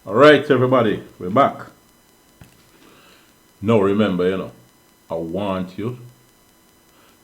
Alright, everybody, we're back. Now, remember, I want you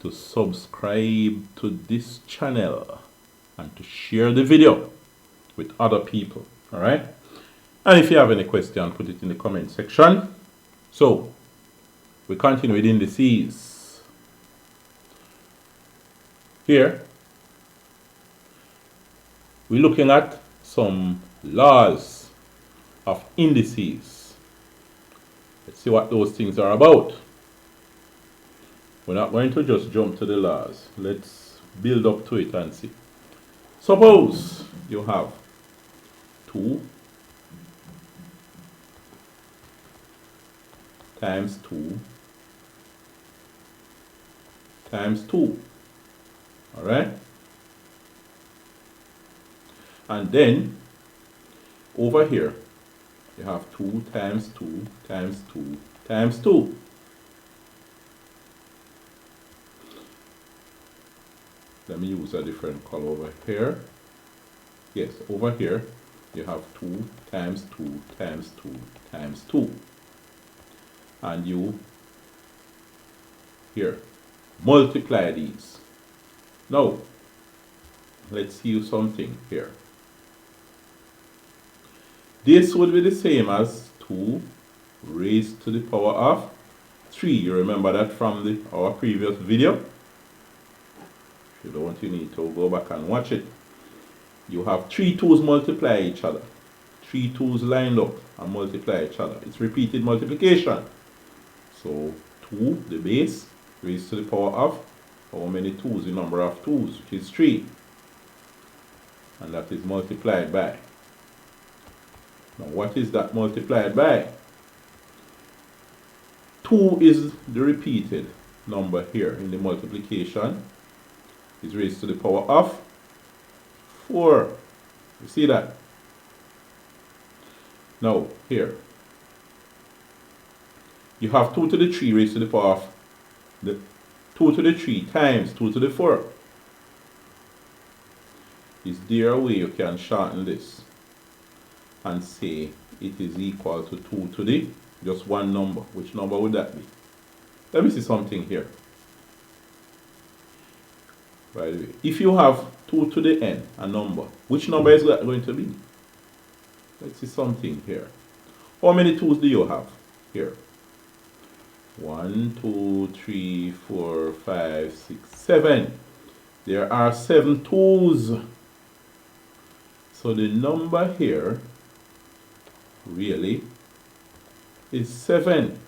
to subscribe to this channel and to share the video with other people. Alright? And if you have any question, put it in the comment section. So, we continue with indices. Here, we're looking at some laws of indices. Let's see what those things are about. We're not going to just jump to the laws. Let's build up to it and see. Suppose you have 2 times 2 times 2. Alright? And then over here you have 2 times 2 times 2 times 2. Let me use a different color over here. Yes, over here you have 2 times 2 times 2 times 2. And you here multiply these. Now, let's see something here. This would be the same as 2 raised to the power of 3. You remember that from our previous video? If you don't, you need to go back and watch it. You have 3 2's multiply each other. 3 2's lined up and multiply each other. It's repeated multiplication. So 2, the base, raised to the power of how many 2's? The number of 2's, which is 3. And that is multiplied by. Now what is that multiplied by? 2 is the repeated number here in the multiplication. Is raised to the power of 4. You see that? Now here you have 2 to the 3 raised to the power of the 2 to the 3 times 2 to the 4. Is there a way you can shorten this and say it is equal to 2 to the just one number? Which number would that be? Let me see something here. By the way, if you have 2 to the n, a number, which number is that going to be? Let's see something here. How many 2's do you have here? 1, 2, 3, 4, 5, 6, 7. There are 7 2's. So the number here really is 7.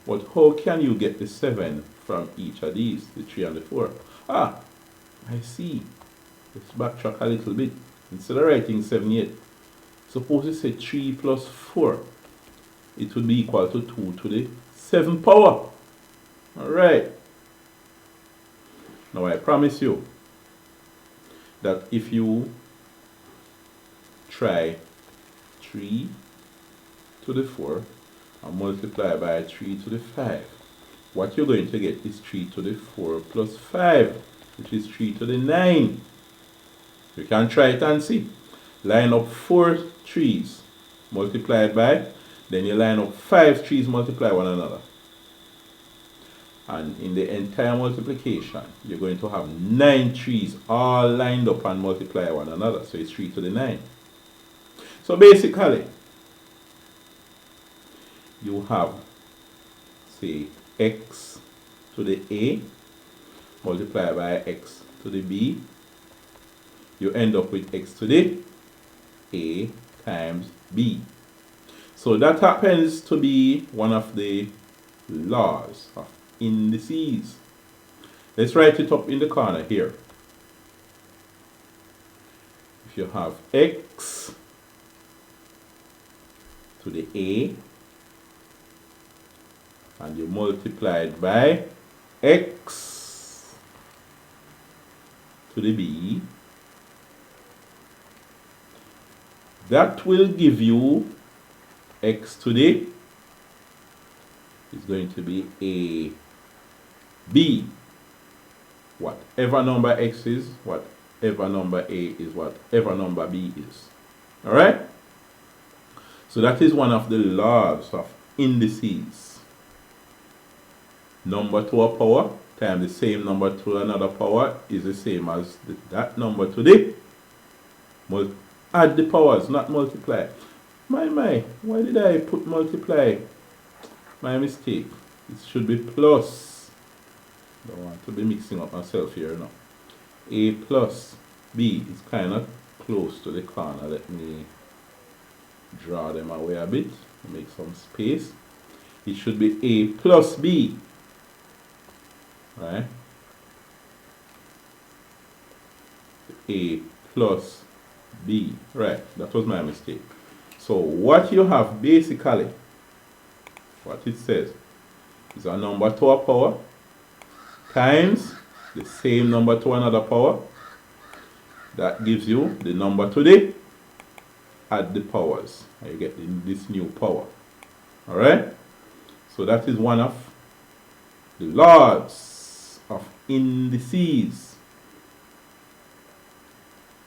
But how can you get the 7 from each of these, the 3 and the 4? Ah, I see. Let's backtrack a little bit. Instead of writing 7 yet, suppose you say 3 plus 4. It would be equal to 2 to the 7th power. Alright. Now I promise you that if you try 3 to the 4 and multiply by 3 to the 5, what you're going to get is 3 to the 4 plus 5, which is 3 to the 9. You can try it and see. Line up 4 3's multiplied by, then you line up 5 3's multiply one another. And in the entire multiplication, you're going to have 9 3's all lined up and multiply one another. So it's 3 to the 9. So basically, you have, say, x to the a multiplied by x to the b. You end up with x to the a times b. So that happens to be one of the laws of indices. Let's write it up in the corner here. If you have x to the a and you multiply it by x to the b, that will give you x to the is going to be a b. Whatever number x is, whatever number a is, whatever number b is. Alright? So that is one of the laws of indices. Number to a power times the same number to another power is the same as that number to the add the powers, not multiply. My, why did I put multiply? My mistake. It should be plus. Don't want to be mixing up myself here now. A plus B is kind of close to the corner. Let me draw them away a bit, make some space. It should be A plus B, right? A plus B, right? That was my mistake. So what you have basically, what it says, is a number to a power times the same number to another power. That gives you the number to the add the powers, and you get this new power. Alright? So that is one of the laws of indices.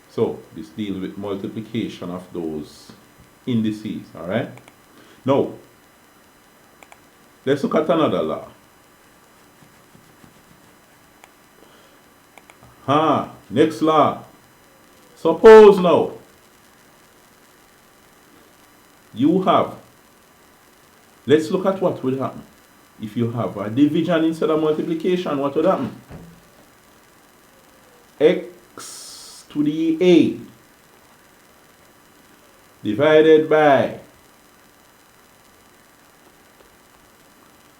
So this deals with multiplication of those indices. Alright? Now, let's look at another law. Next law. Suppose now you have, let's look at what would happen if you have a division instead of multiplication. What would happen? X to the A divided by,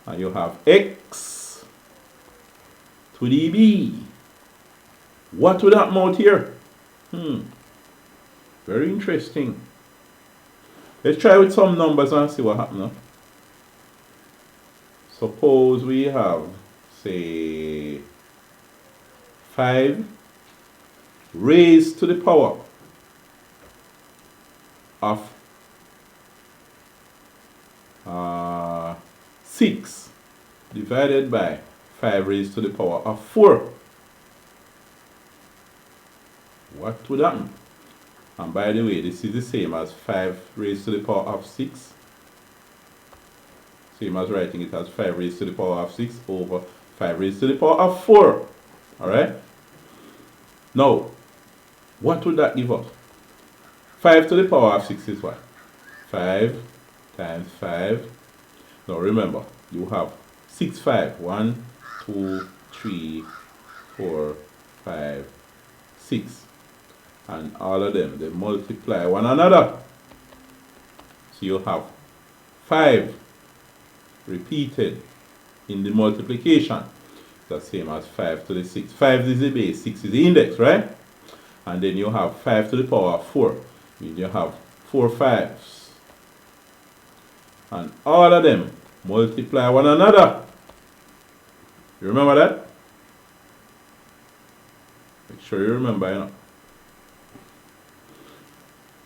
and you have X to the B. What would happen out here? Very interesting. Let's try with some numbers and see what happens. Suppose we have, say, 5 raised to the power of 6 divided by 5 raised to the power of 4. What would happen? And by the way, this is the same as 5 raised to the power of 6. Same as writing it as 5 raised to the power of 6 over 5 raised to the power of 4. Alright? Now, what would that give us? 5 to the power of 6 is what? 5 times 5. Now remember, you have 6, 5. 1, 2, 3, 4, 5, 6. And all of them, they multiply one another. So you have 5 repeated in the multiplication. The same as 5 to the 6. 5 is the base, 6 is the index, right? And then you have 5 to the power of 4. Means you have 4 5s. And all of them multiply one another. You remember that? Make sure you remember, you know.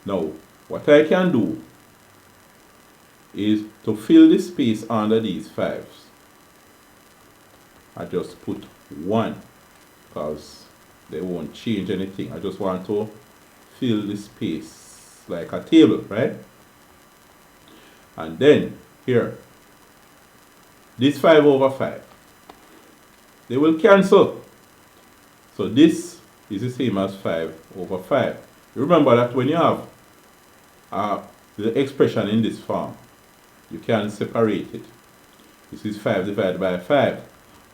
Now, what I can do is to fill the space under these 5s. I just put 1 because they won't change anything. I just want to fill the space like a table, right? And then here, this 5 over 5, they will cancel. So this is the same as 5 over 5. Remember that when you have the expression in this form, you can separate it. This is 5 divided by 5,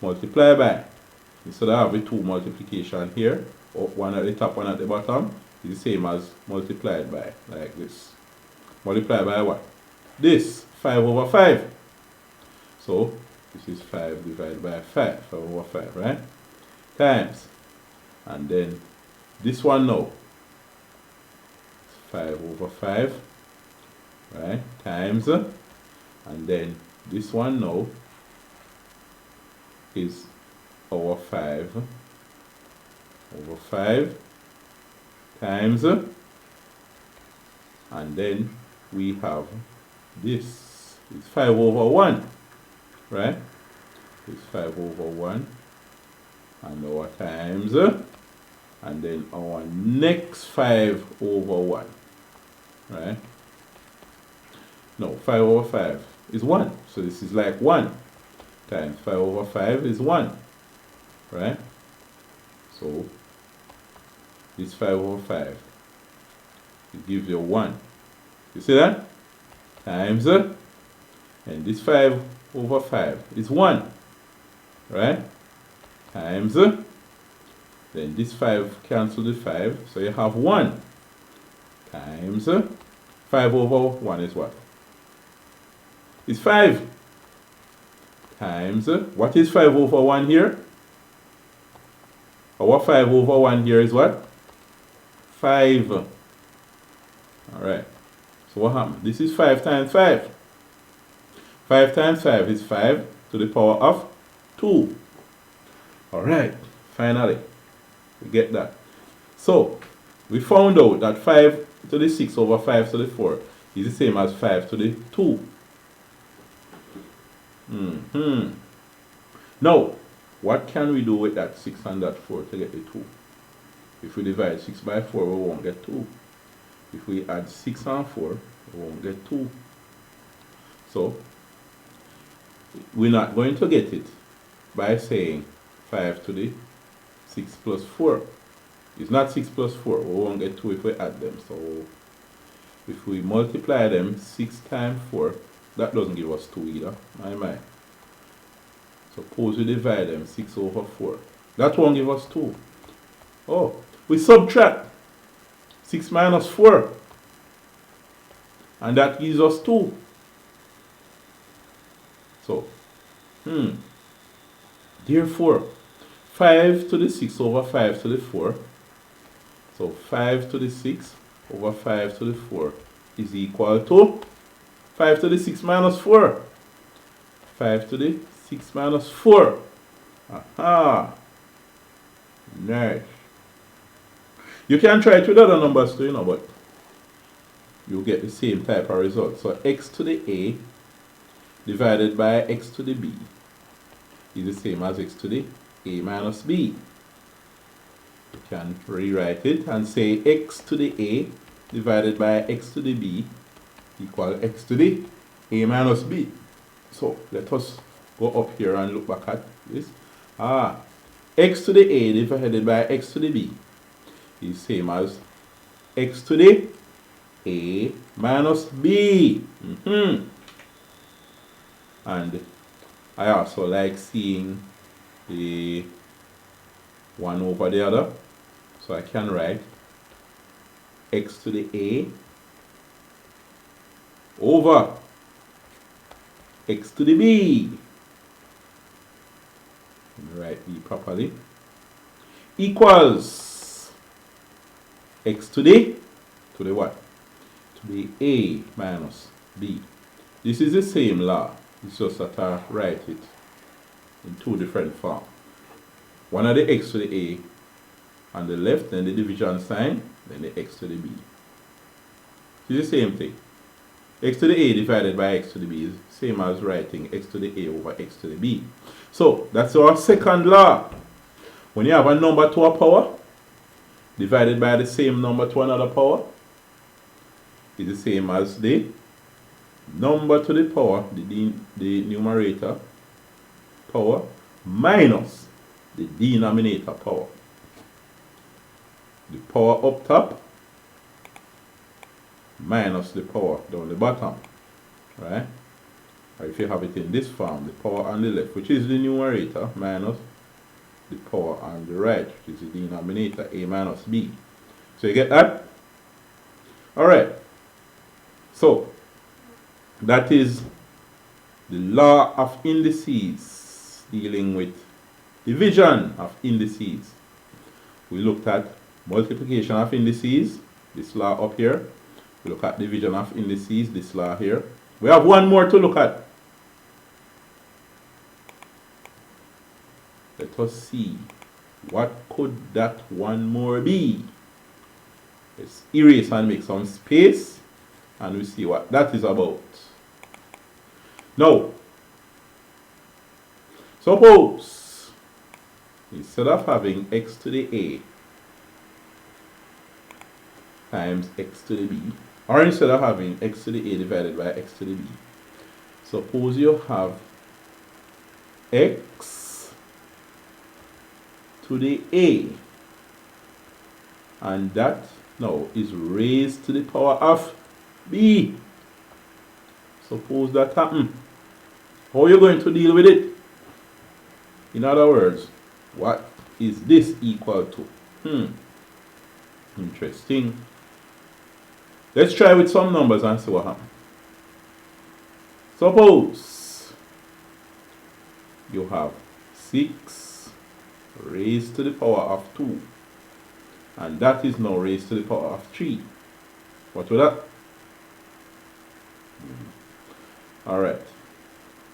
multiply by, instead of having 2 multiplication here, or one at the top, one at the bottom, is the same as multiplied by, like this. Multiply by what? This, 5 over 5. So, this is 5 divided by 5, 5 over 5, right? Times, and then this one now, 5 over 5, right, times, and then this one now is our 5 over 5 times, and then we have this is 5 over 1, right? It's 5 over 1, and our times, and then our next 5 over 1, right? No, 5 over 5 is 1. So this is like 1 times 5 over 5 is 1. Right? So this 5 over 5, it gives you 1. You see that? Times, and this 5 over 5 is 1. Right? Times, then this 5 cancel the 5, so you have 1. Times, 5 over 1 is what? It's 5. Times, what is 5 over 1 here? Our 5 over 1 here is what? 5. Alright. So what happened? This is 5 times 5. 5 times 5 is 5 to the power of 2. Alright. Finally, we get that. So, we found out that 5 to the 6 over 5 to the 4 is the same as 5 to the 2. Now, what can we do with that 6 and that 4 to get the 2? If we divide 6 by 4, we won't get 2. If we add 6 and 4, we won't get 2. So, we're not going to get it by saying 5 to the 6 plus 4. It's not 6 plus 4. We won't get 2 if we add them. So, if we multiply them, 6 times 4, that doesn't give us 2 either. My. Suppose we divide them, 6 over 4. That won't give us 2. Oh, we subtract 6 minus 4. And that gives us 2. So, therefore, 5 to the 6 over 5 to the 4. So, 5 to the 6 over 5 to the 4 is equal to 5 to the 6 minus 4. 5 to the 6 minus 4. Aha. Nice. You can try it with other numbers too, but you get the same type of result. So x to the a divided by x to the b is the same as x to the a minus b. You can rewrite it and say x to the a divided by x to the b equal x to the a minus b. So let us go up here and look back at this. X to the a divided by x to the b is same as x to the a minus b. And I also like seeing the one over the other. So I can write x to the a over x to the b. Write b properly. Equals x to the what? To the a minus b. This is the same law. It's just that I write it in two different forms. One of the x to the a on the left, then the division sign, then the x to the b. It's the same thing. X to the a divided by x to the b is same as writing x to the a over x to the b. So that's our second law. When you have a number to a power divided by the same number to another power, is the same as the number to the power, the numerator power, minus the denominator power. The power up top minus the power down the bottom, right? Or if you have it in this form, the power on the left, which is the numerator, minus the power on the right, which is the denominator, a minus b. So you get that? Alright. So, that is the law of indices, dealing with division of indices. We looked at multiplication of indices, this law up here. We look at division of indices, this law here. We have one more to look at. Let us see, what could that one more be? Let's erase and make some space, and we see what that is about. Now, suppose instead of having x to the a times x to the b, Or instead of having x to the a divided by x to the b, suppose you have x to the a, and that now is raised to the power of b. Suppose that happen. How are you going to deal with it? In other words, what is this equal to? Interesting. Let's try with some numbers and see what happens. Suppose you have 6 raised to the power of 2, and that is now raised to the power of 3. What will that? Alright.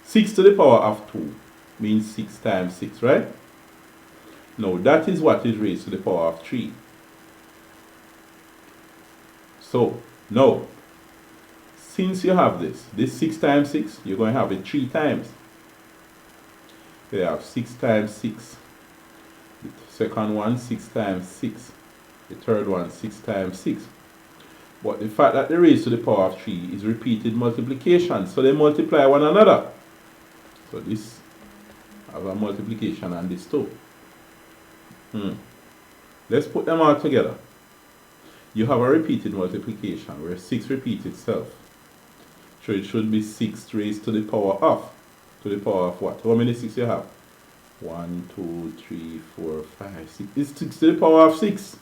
6 to the power of 2 means 6 times 6, right? Now that is what is raised to the power of 3. So, now, since you have this 6 times 6, you're going to have it 3 times. You have 6 times 6. The second one, 6 times 6. The third one, 6 times 6. But the fact that the raised to the power of 3 is repeated multiplication, so they multiply one another. So this have a multiplication and this too. Let's put them all together. You have a repeated multiplication where 6 repeats itself. So it should be 6 raised to the power of. To the power of what? How many 6 you have? 1, 2, 3, 4, 5, 6. It's 6 to the power of 6.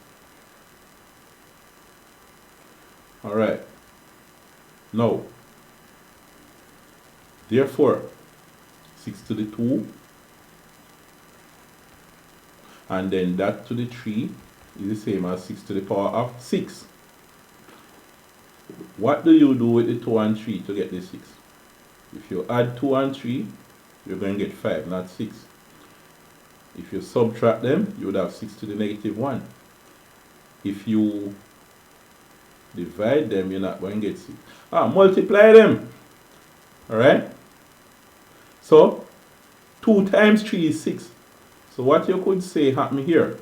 Alright. Now, therefore, 6 to the 2, and then that to the 3 is the same as 6 to the power of 6. What do you do with the 2 and 3 to get the 6? If you add 2 and 3, you're going to get 5, not 6. If you subtract them, you would have 6 to the negative 1. If you divide them, you're not going to get 6. Multiply them. Alright? So, 2 times 3 is 6. So what you could say happen here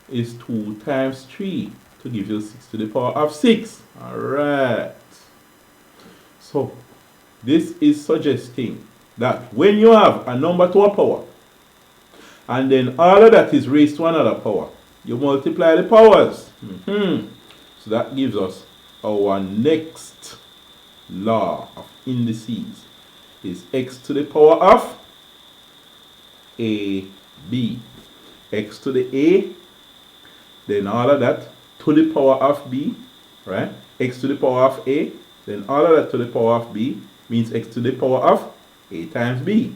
is 2 times 3 to give you 6 to the power of 6. Alright. So, this is suggesting that when you have a number to a power, and then all of that is raised to another power, you multiply the powers. So that gives us our next law of indices is x to the power of a, b. X to the a, then all of that to the power of b, right? X to the power of a, then all of that to the power of b means x to the power of a times b.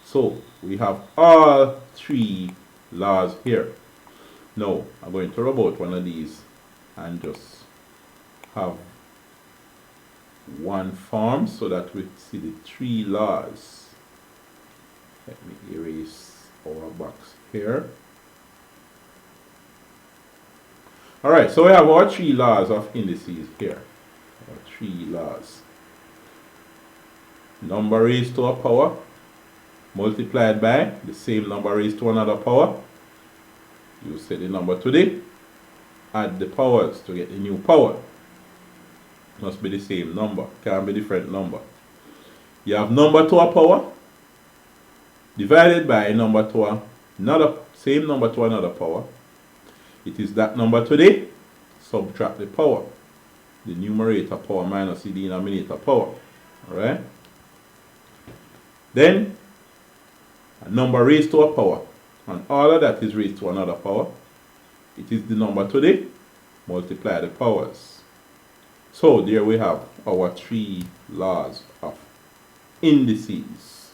So we have all 3 laws here. Now I'm going to rub out one of these and just have one form so that we see the 3 laws. Let me erase our box here. Alright, so we have our 3 laws of indices here. Our 3 laws. Number raised to a power multiplied by the same number raised to another power. You set the number today, add the powers to get the new power. Must be the same number, can't be different number. You have number to a power divided by a number to another, same number to another power. It is that number today, subtract the power. The numerator power minus the denominator power. Alright? Then, a number raised to a power, and all of that is raised to another power. It is the number today, multiply the powers. So there we have our 3 laws of indices.